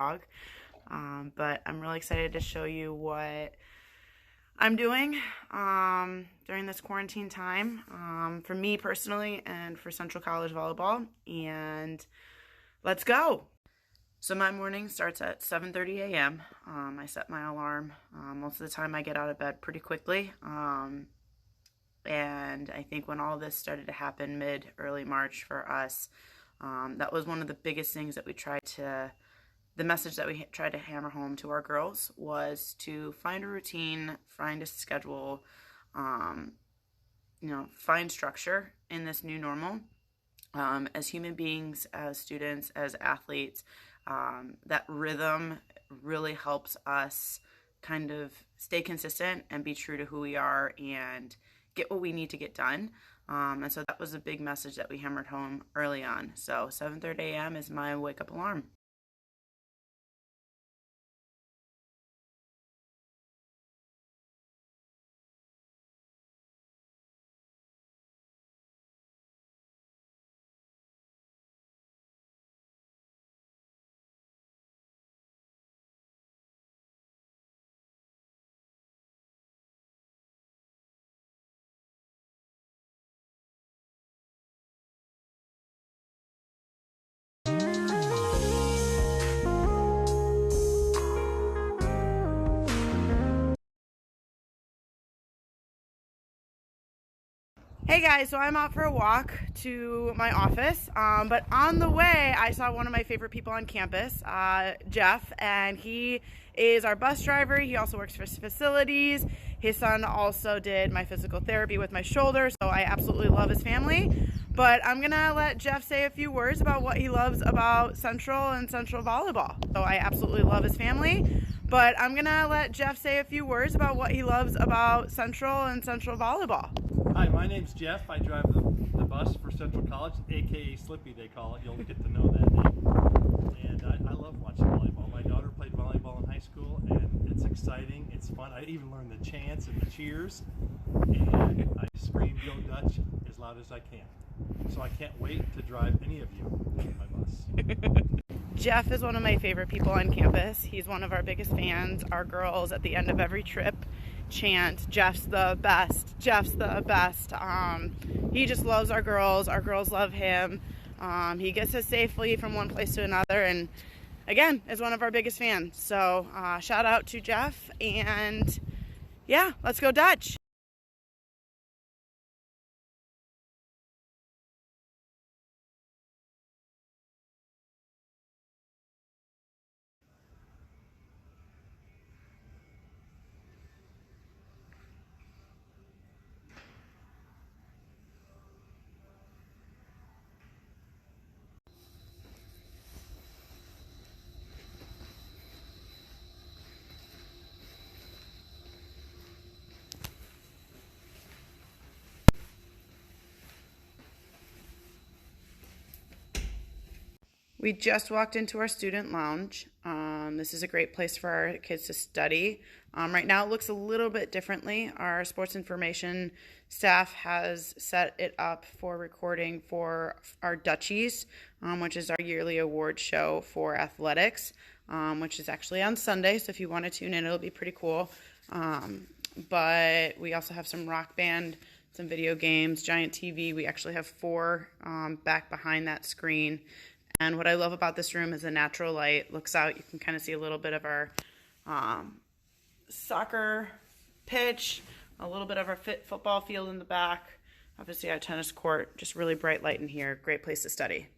vlog. But I'm really excited to show you what I'm doing during this quarantine time for me personally and for Central College Volleyball. And let's go. So my morning starts at 7:30 a.m. I set my alarm. Most of the time I get out of bed pretty quickly. And I think when all this started to happen early March for us, that was one of the biggest things that the message that we tried to hammer home to our girls was to find a routine, find a schedule, find structure in this new normal. As human beings, as students, as athletes, that rhythm really helps us kind of stay consistent and be true to who we are and get what we need to get done. And so that was a big message that we hammered home early on. So 7:30 a.m. is my wake up alarm. Hey guys, so I'm out for a walk to my office, but on the way I saw one of my favorite people on campus, Jeff, and he is our bus driver. He also works for facilities. His son also did my physical therapy with my shoulder, so I absolutely love his family. But I'm gonna let Jeff say a few words about what he loves about Central and Central Volleyball. So I absolutely love his family, but I'm gonna let Jeff say a few words about what he loves about Central and Central Volleyball. Hi, my name's Jeff. I drive the bus for Central College, aka Slippy they call it. You'll get to know that name. And I love watching volleyball. My daughter played volleyball in high school, and it's exciting. It's fun. I even learned the chants and the cheers. And I scream "Go Dutch" as loud as I can. So I can't wait to drive any of you on my bus. Jeff is one of my favorite people on campus. He's one of our biggest fans. Our girls at the end of every trip chant, "Jeff's the best, Jeff's the best." He just loves our girls love him. He gets us safely from one place to another, and again is one of our biggest fans. So shout out to Jeff, and yeah, let's go Dutch. We just walked into our student lounge. This is a great place for our kids to study. Right now it looks a little bit differently. Our sports information staff has set it up for recording for our Dutchies, which is our yearly award show for athletics, which is actually on Sunday. So if you want to tune in, it'll be pretty cool. But we also have some rock band, some video games, giant TV. We actually have 4 back behind that screen. And what I love about this room is the natural light looks out. You can kind of see a little bit of our soccer pitch, a little bit of our football field in the back, obviously our tennis court, just really bright light in here. Great place to study.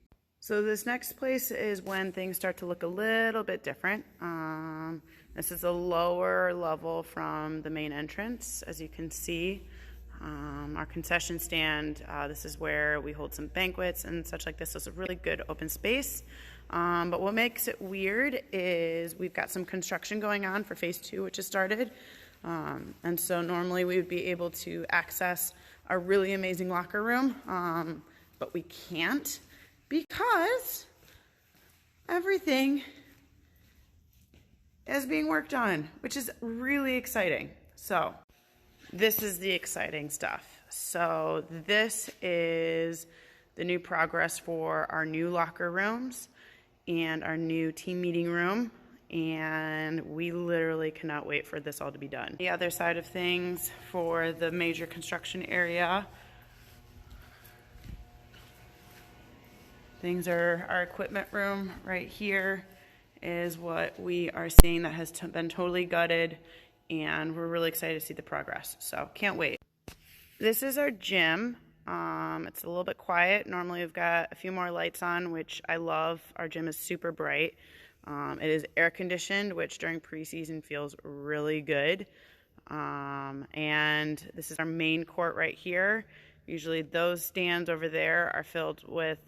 So this next place is when things start to look a little bit different. This is a lower level from the main entrance, as you can see. Our concession stand, this is where we hold some banquets and such like this. So it's a really good open space. But what makes it weird is we've got some construction going on for phase 2, which has started. And so normally we would be able to access a really amazing locker room, but we can't because everything is being worked on, which is really exciting. So this is the exciting stuff. So this is the new progress for our new locker rooms. and our new team meeting room. And we literally cannot wait for this all to be done. The other side of things for the major construction area, our equipment room right here is what we are seeing that has been totally gutted, and we're really excited to see the progress. So can't wait. This is our gym. It's a little bit quiet. Normally we've got a few more lights on, which I love. Our gym is super bright. It is air conditioned, which during preseason feels really good. And this is our main court right here. Usually those stands over there are filled with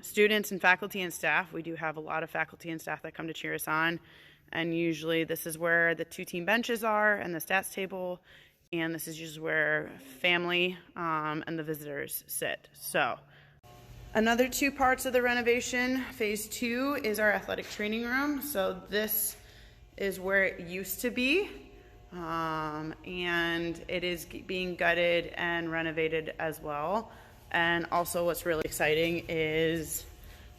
students and faculty and staff. We do have a lot of faculty and staff that come to cheer us on. And usually this is where the 2 team benches are and the stats table. And this is usually where family and the visitors sit. So another 2 parts of the renovation, phase 2, is our athletic training room. So this is where it used to be. And it is being gutted and renovated as well. And also what's really exciting is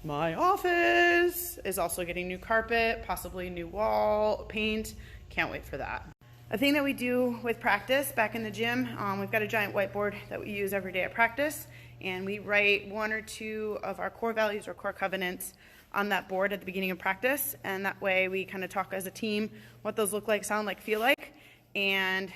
my office is also getting new carpet, possibly new wall paint. Can't wait for that. A thing that we do with practice back in the gym, we've got a giant whiteboard that we use every day at practice, and we write 1 or 2 of our core values or core covenants on that board at the beginning of practice, and that way we kind of talk as a team what those look like, sound like, feel like, and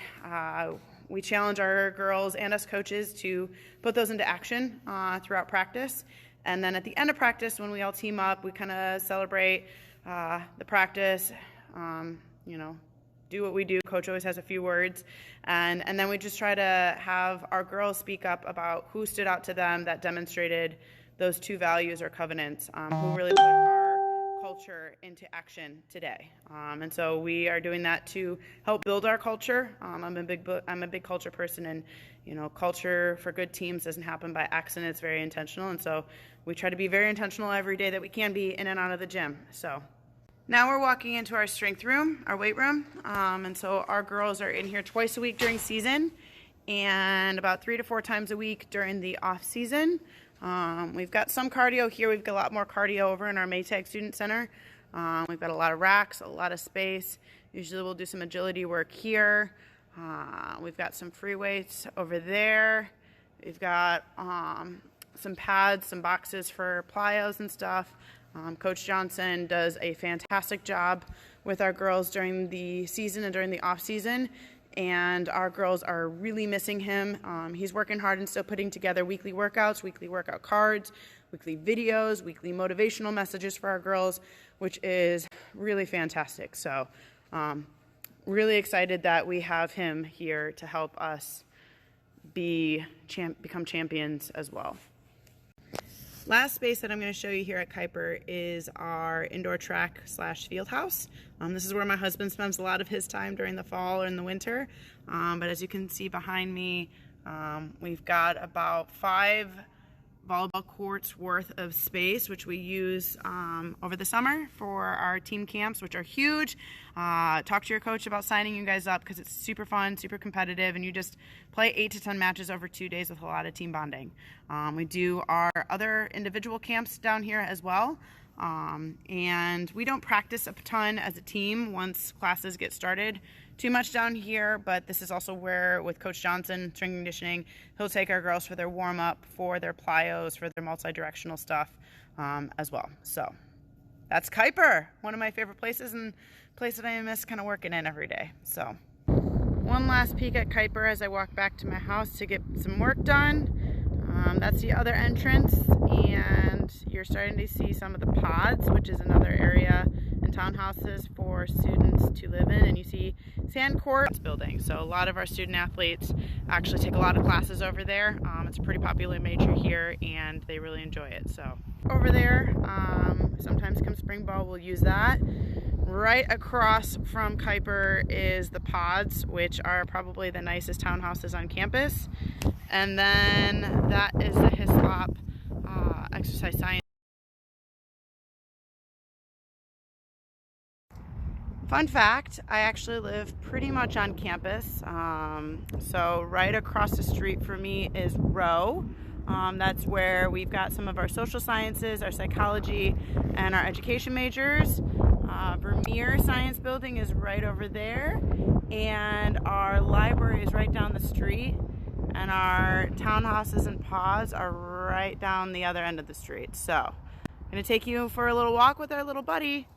we challenge our girls and us coaches to put those into action throughout practice. And then at the end of practice, when we all team up, we kind of celebrate the practice, do what we do. Coach always has a few words. And then we just try to have our girls speak up about who stood out to them that demonstrated those 2 values or covenants, who really put our culture into action today. And so we are doing that to help build our culture. I'm a big culture person, and culture for good teams doesn't happen by accident. It's very intentional. And so we try to be very intentional every day that we can be in and out of the gym. So now we're walking into our strength room, our weight room, and so our girls are in here twice a week during season and about 3 to 4 times a week during the off season. We've got some cardio here. We've got a lot more cardio over in our Maytag Student Center. We've got a lot of racks, a lot of space. Usually we'll do some agility work here. We've got some free weights over there. We've got some pads, some boxes for plyos and stuff. Coach Johnson does a fantastic job with our girls during the season and during the off season, and our girls are really missing him. He's working hard and still putting together weekly workouts, weekly workout cards, weekly videos, weekly motivational messages for our girls, which is really fantastic. So really excited that we have him here to help us become champions as well. Last space that I'm going to show you here at Kuiper is our indoor track / field house. This is where my husband spends a lot of his time during the fall or in the winter. But as you can see behind me, we've got about 5 volleyball courts worth of space, which we use over the summer for our team camps, which are huge. Talk to your coach about signing you guys up because it's super fun, super competitive, and you just play 8 to 10 matches over 2 days with a lot of team bonding. We do our other individual camps down here as well. And we don't practice a ton as a team once classes get started too much down here, but this is also where, with Coach Johnson, strength and conditioning, he'll take our girls for their warm-up, for their plyos, for their multi-directional stuff as well. So that's Kuiper, one of my favorite places, and place that I miss kind of working in every day. So one last peek at Kuiper as I walk back to my house to get some work done. That's the other entrance, and you're starting to see some of the pods, which is another area in townhouses for students to live in, and you see sand courts building. So a lot of our student athletes actually take a lot of classes over there. It's a pretty popular major here, and they really enjoy it. So over there, sometimes come spring ball, we'll use that. Right across from Kuiper is the pods, which are probably the nicest townhouses on campus. And then that is the Hislop exercise science. Fun fact, I actually live pretty much on campus. So right across the street from me is Row. That's where we've got some of our social sciences, our psychology, and our education majors. Vermeer Science Building is right over there, and our library is right down the street, and our townhouses and pods are right down the other end of the street. So I'm going to take you for a little walk with our little buddy.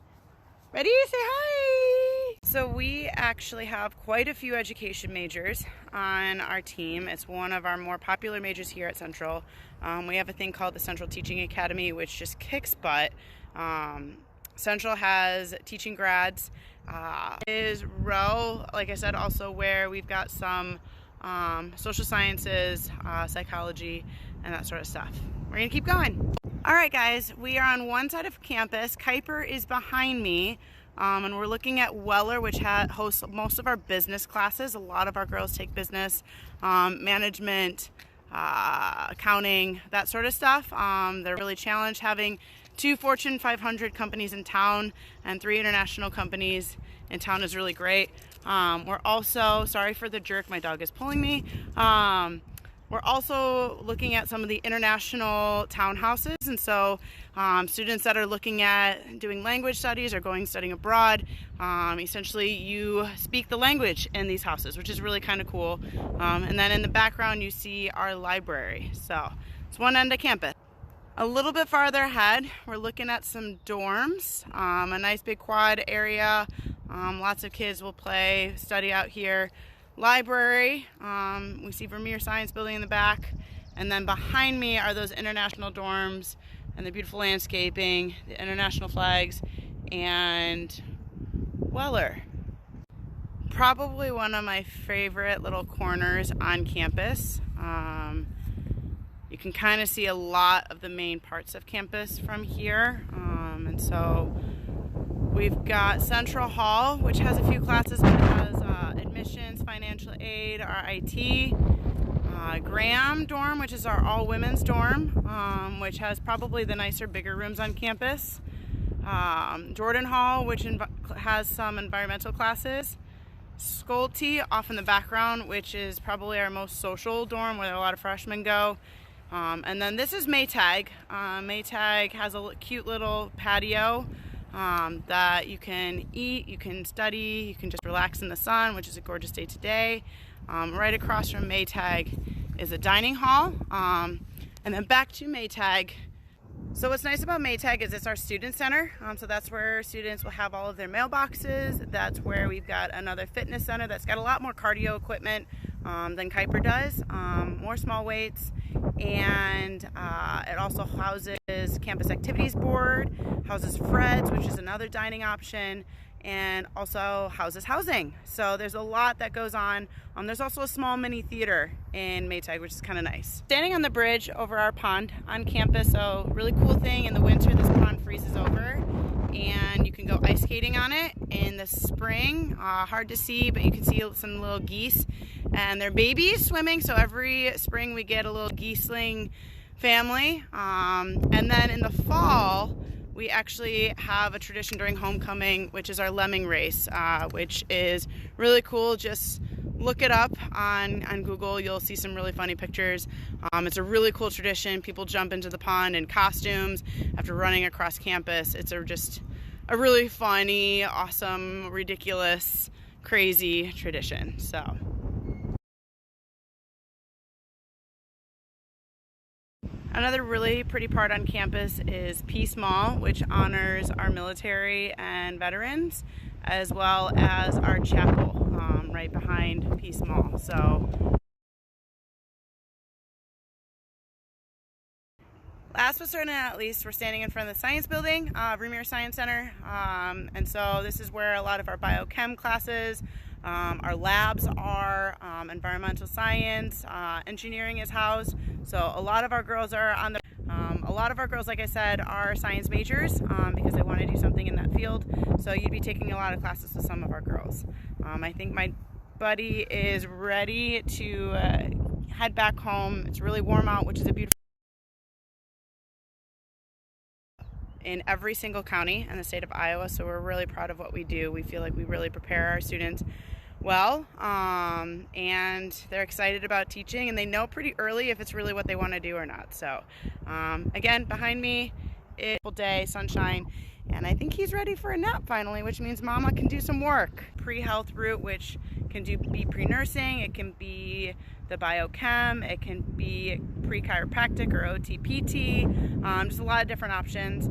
Ready? Say hi! So we actually have quite a few education majors on our team. It's one of our more popular majors here at Central. We have a thing called the Central Teaching Academy, which just kicks butt. Central has teaching grads. Is Row, like I said, also where we've got some social sciences, psychology, and that sort of stuff. We're gonna keep going. All right, guys, we are on one side of campus. Kuiper is behind me, and we're looking at Weller, which hosts most of our business classes. A lot of our girls take business, management, accounting, that sort of stuff. They're really challenged. Having 2 Fortune 500 companies in town and 3 international companies in town is really great. We're also, sorry for the jerk, my dog is pulling me. We're also looking at some of the international townhouses, and so students that are looking at doing language studies or studying abroad, essentially you speak the language in these houses, which is really kind of cool. And then in the background you see our library. So it's one end of campus. A little bit farther ahead, we're looking at some dorms, a nice big quad area. Lots of kids will play, study out here. Library, we see Vermeer Science Building in the back, and then behind me are those international dorms and the beautiful landscaping, the international flags, and Weller. Probably one of my favorite little corners on campus. You can kind of see a lot of the main parts of campus from here, and so we've got Central Hall, which has a few classes, but has admissions, financial aid, our IT. Graham dorm, which is our all-women's dorm, which has probably the nicer, bigger rooms on campus. Jordan Hall, which has some environmental classes. Schulte off in the background, which is probably our most social dorm where a lot of freshmen go. And then this is Maytag. Maytag has a cute little patio that you can eat, you can study, you can just relax in the sun, which is a gorgeous day today. Right across from Maytag is a dining hall, and then back to Maytag. So what's nice about Maytag is it's our student center, so that's where students will have all of their mailboxes. That's where we've got another fitness center that's got a lot more cardio equipment than Kuiper does, more small weights, and it also houses Campus Activities Board, houses Fred's, which is another dining option, and also houses housing. So there's a lot that goes on. There's also a small mini theater in Maytag, which is kind of nice. Standing on the bridge over our pond on campus, so really cool thing, in the winter this pond freezes over and you can go ice skating on it. In the spring, hard to see, but you can see some little geese and their babies swimming. So every spring we get a little geeseling family. And then in the fall, we actually have a tradition during homecoming, which is our Lemming Race, which is really cool. Just look it up on Google. You'll see some really funny pictures. It's a really cool tradition. People jump into the pond in costumes after running across campus. It's just a really funny, awesome, ridiculous, crazy tradition. So. Another really pretty part on campus is Peace Mall, which honors our military and veterans, as well as our chapel right behind Peace Mall. So, last but certainly not least, we're standing in front of the Science Building, Vermeer Science Center, and so this is where a lot of our biochem classes, our labs are, environmental science, engineering is housed. So a lot of our girls are on the, a lot of our girls, like I said, are science majors because they want to do something in that field. So you'd be taking a lot of classes with some of our girls. I think my buddy is ready to head back home. It's really warm out, which is a beautiful in every single county in the state of Iowa, so we're really proud of what we do. We feel like we really prepare our students well, and they're excited about teaching, and they know pretty early if it's really what they want to do or not. So again, behind me, it's a day, sunshine, and I think he's ready for a nap finally, which means mama can do some work. Pre-health route, which can be pre-nursing, it can be the biochem, it can be pre-chiropractic or OT-PT, just a lot of different options.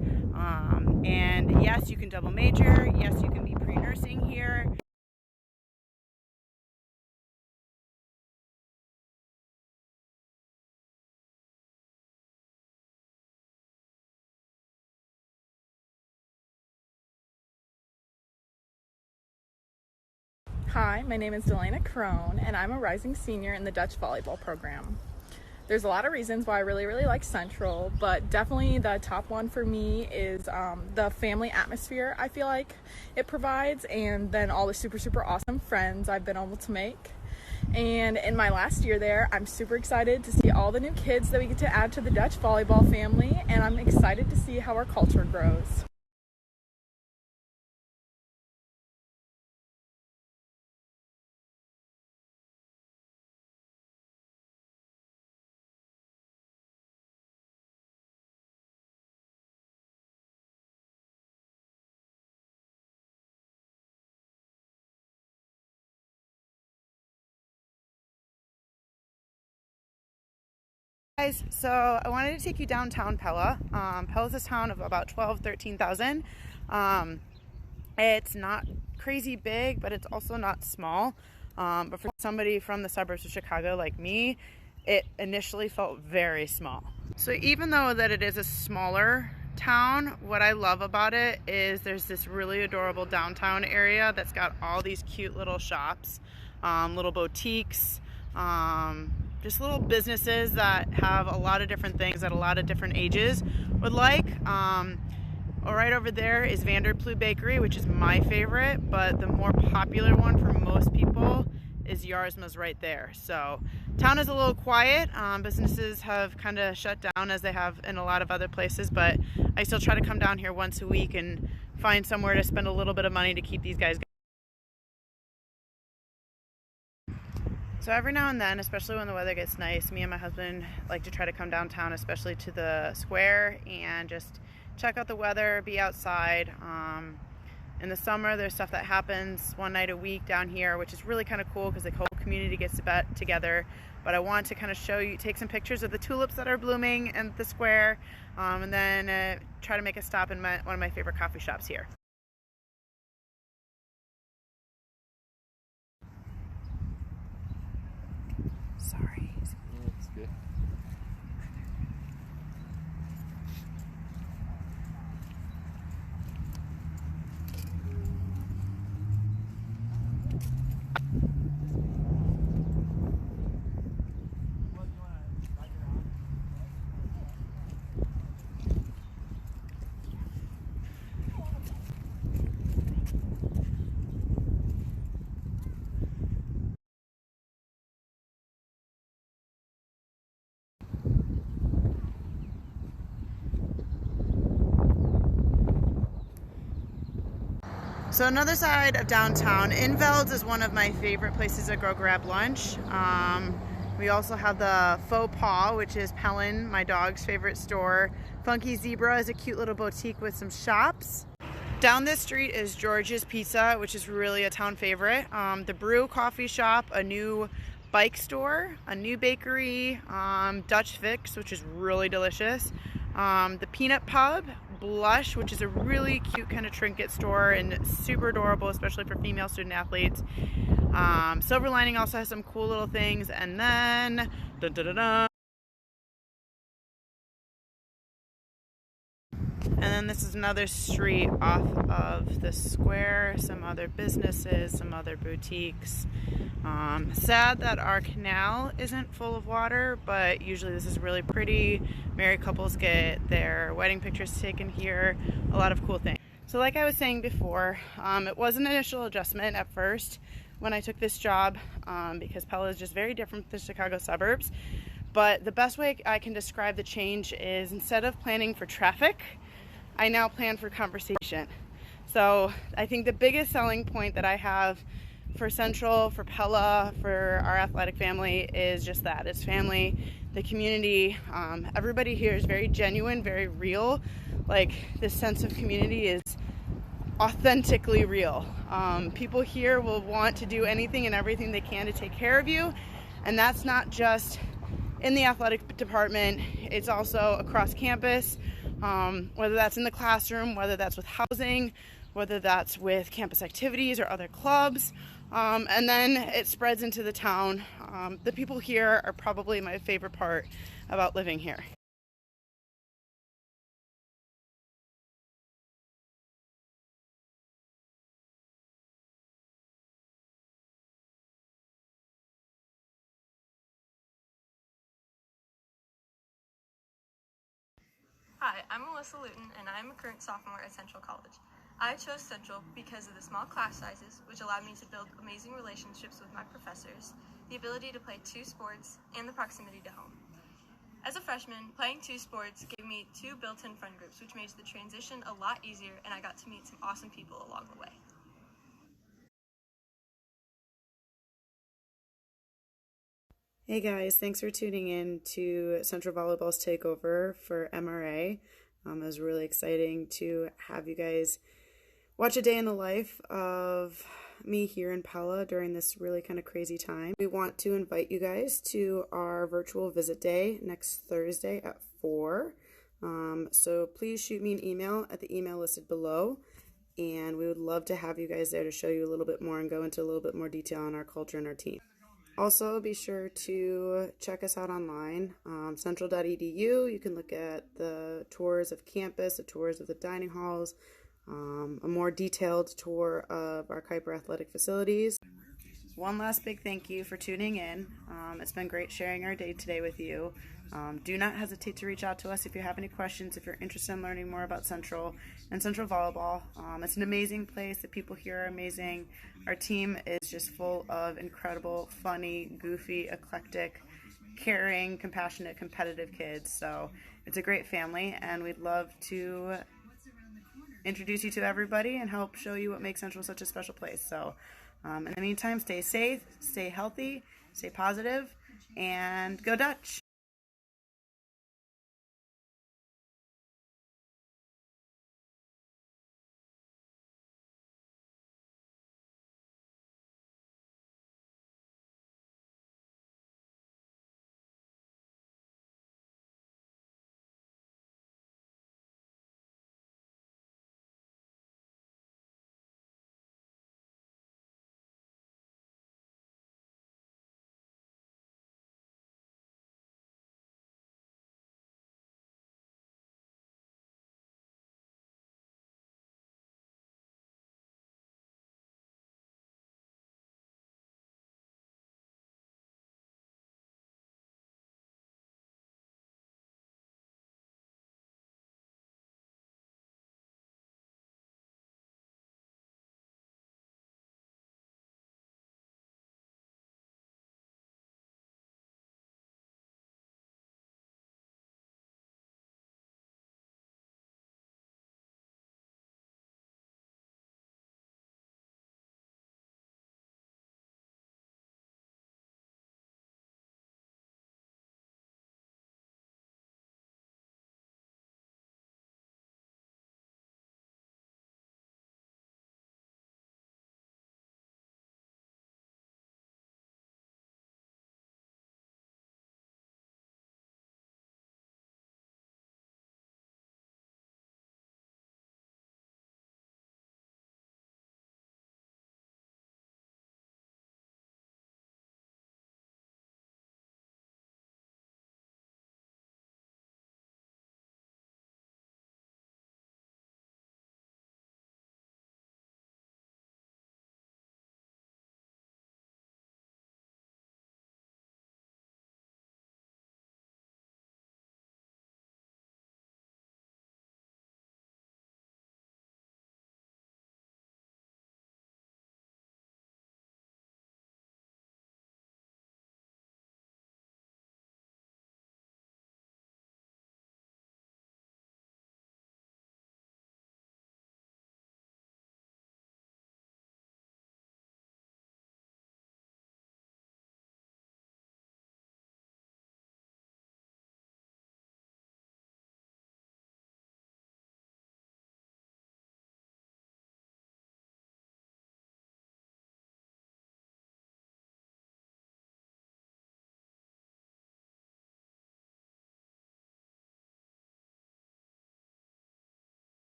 And yes, you can double major, yes, you can be pre-nursing here. Hi, my name is Elena Crone, and I'm a rising senior in the Dutch volleyball program. There's a lot of reasons why I really like Central, but definitely the top one for me is the family atmosphere I feel like it provides, and then all the super awesome friends I've been able to make. And in my last year there, I'm super excited to see all the new kids that we get to add to the Dutch volleyball family, and I'm excited to see how our culture grows. Guys, so I wanted to take you downtown Pella. Pella's a town of about 13,000. It's not crazy big, but it's also not small. But for somebody from the suburbs of Chicago like me, it initially felt very small. So even though that it is a smaller town, what I love about it is there's this really adorable downtown area that's got all these cute little shops, little boutiques, just little businesses that have a lot of different things that a lot of different ages would like. Right over there is Vanderploeg Bakery, which is my favorite, but the more popular one for most people is Jarsma's right there. So town is a little quiet. Businesses have kind of shut down as they have in a lot of other places, but I still try to come down here once a week and find somewhere to spend a little bit of money to keep these guys going. So every now and then, especially when the weather gets nice, me and my husband like to try to come downtown, especially to the square, and just check out the weather, be outside. In the summer, there's stuff that happens one night a week down here, which is really kind of cool because the whole community gets together. But I want to kind of show you, take some pictures of the tulips that are blooming in the square, and then try to make a stop in one of my favorite coffee shops here. Sorry. That's good. So another side of downtown, Inveld's is one of my favorite places to go grab lunch. We also have the Faux Pas, which is Pellin, my dog's favorite store. Funky Zebra is a cute little boutique with some shops. Down this street is George's Pizza, which is really a town favorite. The Brew coffee shop, a new bike store, a new bakery, Dutch Fix, which is really delicious. The Peanut Pub, Blush, which is a really cute kind of trinket store and super adorable, especially for female student athletes. Silver Lining also has some cool little things. And then, this is another street off of the square, some other businesses, some other boutiques. Sad that our canal isn't full of water, but usually this is really pretty. Married couples get their wedding pictures taken here, a lot of cool things. So like I was saying before, it was an initial adjustment at first when I took this job, because Pella is just very different from the Chicago suburbs. But the best way I can describe the change is, instead of planning for traffic, I now plan for conversation. So I think the biggest selling point that I have for Central, for Pella, for our athletic family is just that. It's family, the community. Everybody here is very genuine, very real. Like, this sense of community is authentically real. People here will want to do anything and everything they can to take care of you, and that's not just in the athletic department, it's also across campus, whether that's in the classroom, whether that's with housing, whether that's with campus activities or other clubs, and then it spreads into the town. The people here are probably my favorite part about living here. Hi, I'm Melissa Luton, and I'm a current sophomore at Central College. I chose Central because of the small class sizes, which allowed me to build amazing relationships with my professors, the ability to play 2 sports, and the proximity to home. As a freshman, playing 2 sports gave me 2 built-in friend groups, which made the transition a lot easier, and I got to meet some awesome people along the way. Hey guys, thanks for tuning in to Central Volleyball's takeover for MRA. It was really exciting to have you guys watch a day in the life of me here in Pella during this really kind of crazy time. We want to invite you guys to our virtual visit day next Thursday at 4. So please shoot me an email at the email listed below, and we would love to have you guys there to show you a little bit more and go into a little bit more detail on our culture and our team. Also, be sure to check us out online, central.edu. You can look at the tours of campus, the tours of the dining halls, a more detailed tour of our Kuiper athletic facilities. One last big thank you for tuning in. It's been great sharing our day today with you. Do not hesitate to reach out to us if you have any questions, if you're interested in learning more about Central and Central Volleyball. It's an amazing place. The people here are amazing. Our team is just full of incredible, funny, goofy, eclectic, caring, compassionate, competitive kids. So it's a great family, and we'd love to introduce you to everybody and help show you what makes Central such a special place. So in the meantime, stay safe, stay healthy, stay positive, and go Dutch!